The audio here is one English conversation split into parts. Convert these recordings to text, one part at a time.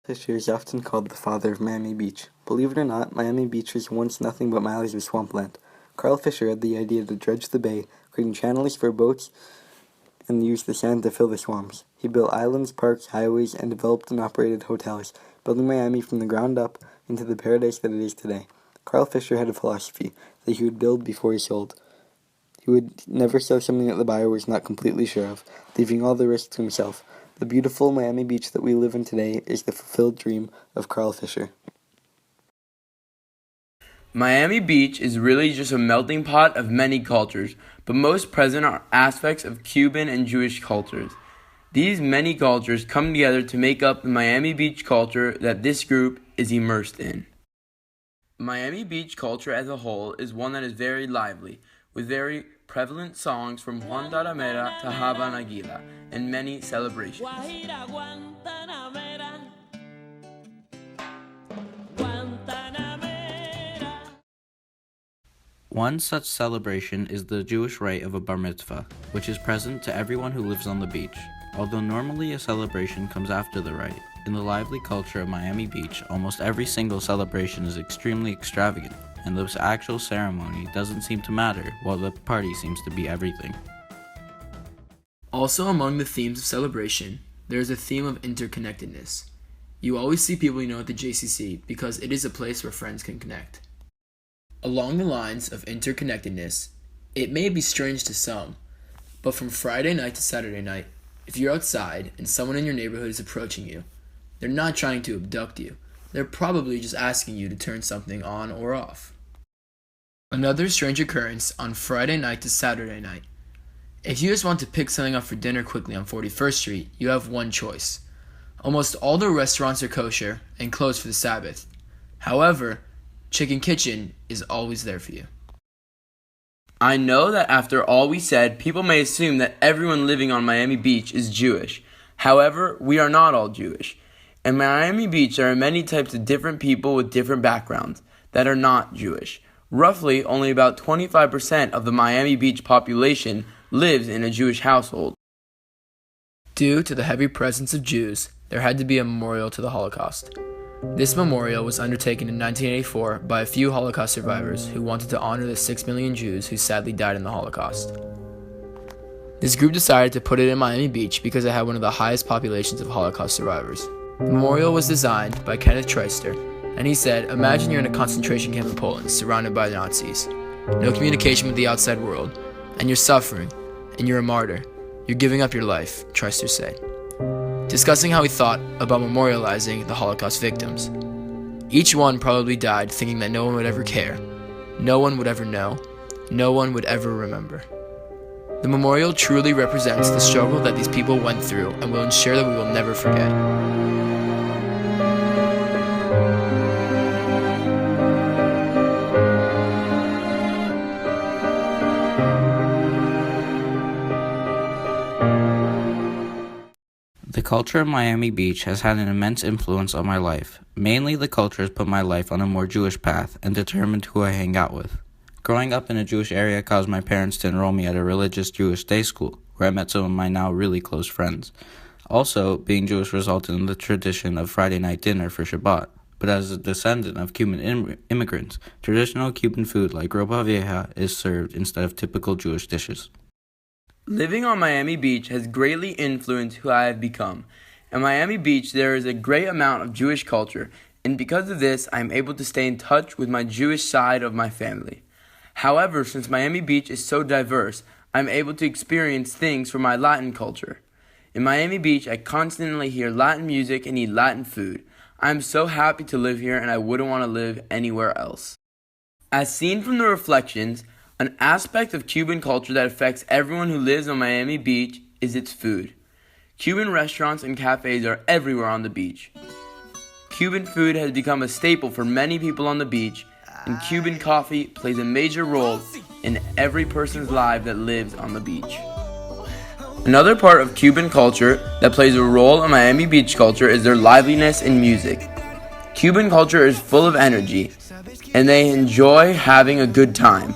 Fisher is often called the father of Miami Beach. Believe it or not, Miami Beach was once nothing but miles of swampland. Carl Fisher had the idea to dredge the bay, creating channels for boats and use the sand to fill the swamps. He built islands, parks, highways, and developed and operated hotels, building Miami from the ground up into the paradise that it is today. Carl Fisher had a philosophy that he would build before he sold. He would never sell something that the buyer was not completely sure of, leaving all the risk to himself. The beautiful Miami Beach that we live in today is the fulfilled dream of Carl Fisher. Miami Beach is really just a melting pot of many cultures, but most present are aspects of Cuban and Jewish cultures. These many cultures come together to make up the Miami Beach culture that this group is immersed in. Miami Beach culture as a whole is one that is very lively, with very prevalent songs from Guantanamera to Habanagila and many celebrations. One such celebration is the Jewish rite of a bar mitzvah, which is present to everyone who lives on the beach. Although normally a celebration comes after the rite, in the lively culture of Miami Beach, almost every single celebration is extremely extravagant, and the actual ceremony doesn't seem to matter, while the party seems to be everything. Also among the themes of celebration, there is a theme of interconnectedness. You always see people you know at the JCC because it is a place where friends can connect. Along the lines of interconnectedness, it may be strange to some, but from Friday night to Saturday night, if you're outside and someone in your neighborhood is approaching you, they're not trying to abduct you. They're probably just asking you to turn something on or off. Another strange occurrence on Friday night to Saturday night. If you just want to pick something up for dinner quickly on 41st Street, you have one choice. Almost all the restaurants are kosher and closed for the Sabbath. However, Chicken Kitchen is always there for you. I know that after all we said, people may assume that everyone living on Miami Beach is Jewish. However, we are not all Jewish. In Miami Beach, there are many types of different people with different backgrounds that are not Jewish. Roughly, only about 25% of the Miami Beach population lives in a Jewish household. Due to the heavy presence of Jews, there had to be a memorial to the Holocaust. This memorial was undertaken in 1984 by a few Holocaust survivors who wanted to honor the 6 million Jews who sadly died in the Holocaust. This group decided to put it in Miami Beach because it had one of the highest populations of Holocaust survivors. The memorial was designed by Kenneth Treister, and he said, "Imagine you're in a concentration camp in Poland, surrounded by the Nazis. No communication with the outside world, and you're suffering, and you're a martyr. You're giving up your life," Treister said, discussing how he thought about memorializing the Holocaust victims. Each one probably died thinking that no one would ever care, no one would ever know, no one would ever remember. The memorial truly represents the struggle that these people went through and will ensure that we will never forget. The culture of Miami Beach has had an immense influence on my life. Mainly, the culture has put my life on a more Jewish path and determined who I hang out with. Growing up in a Jewish area caused my parents to enroll me at a religious Jewish day school, where I met some of my now really close friends. Also, being Jewish resulted in the tradition of Friday night dinner for Shabbat. But as a descendant of Cuban immigrants, traditional Cuban food like ropa vieja is served instead of typical Jewish dishes. Living on Miami Beach has greatly influenced who I have become. In Miami Beach, there is a great amount of Jewish culture, and because of this, I am able to stay in touch with my Jewish side of my family. However, since Miami Beach is so diverse, I am able to experience things from my Latin culture. In Miami Beach, I constantly hear Latin music and eat Latin food. I am so happy to live here, and I wouldn't want to live anywhere else. As seen from the reflections, an aspect of Cuban culture that affects everyone who lives on Miami Beach is its food. Cuban restaurants and cafes are everywhere on the beach. Cuban food has become a staple for many people on the beach, and Cuban coffee plays a major role in every person's life that lives on the beach. Another part of Cuban culture that plays a role in Miami Beach culture is their liveliness in music. Cuban culture is full of energy, and they enjoy having a good time.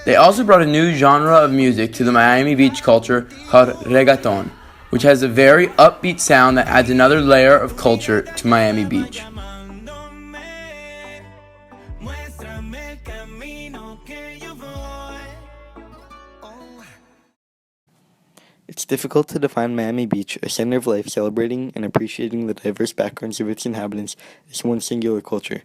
They also brought a new genre of music to the Miami Beach culture called reggaeton. which has a very upbeat sound that adds another layer of culture to Miami Beach. It's difficult to define Miami Beach, a center of life celebrating and appreciating the diverse backgrounds of its inhabitants, as one singular culture.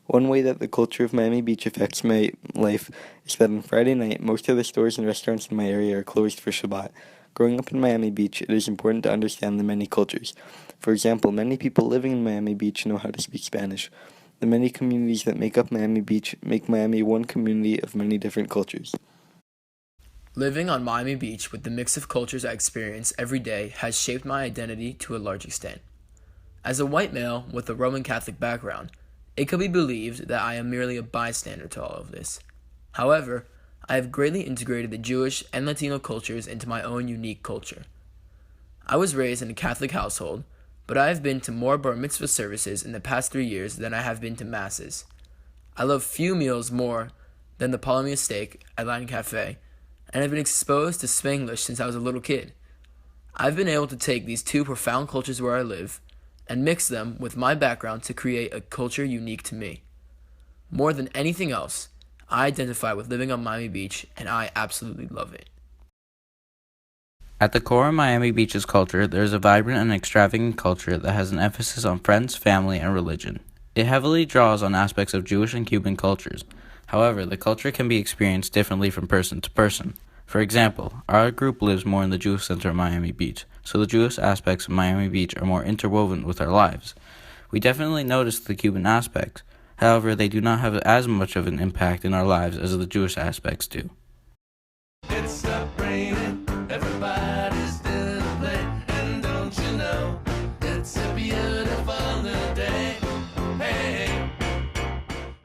One way that the culture of Miami Beach affects my life is that on Friday night, most of the stores and restaurants in my area are closed for Shabbat. Growing up in Miami Beach, it is important to understand the many cultures. For example, many people living in Miami Beach know how to speak Spanish. The many communities that make up Miami Beach make Miami one community of many different cultures. Living on Miami Beach with the mix of cultures I experience every day has shaped my identity to a large extent. As a white male with a Roman Catholic background, it could be believed that I am merely a bystander to all of this. However, I have greatly integrated the Jewish and Latino cultures into my own unique culture. I was raised in a Catholic household, but I have been to more bar mitzvah services in the past 3 years than I have been to masses. I love few meals more than the palmia steak at Latin Cafe, and I've been exposed to Spanglish since I was a little kid. I've been able to take these two profound cultures where I live and mix them with my background to create a culture unique to me. More than anything else, I identify with living on Miami Beach, and I absolutely love it. At the core of Miami Beach's culture, there is a vibrant and extravagant culture that has an emphasis on friends, family, and religion. It heavily draws on aspects of Jewish and Cuban cultures. However, the culture can be experienced differently from person to person. For example, our group lives more in the Jewish center of Miami Beach, so the Jewish aspects of Miami Beach are more interwoven with our lives. We definitely notice the Cuban aspects. However, they do not have as much of an impact in our lives as the Jewish aspects do. It's raining, everybody.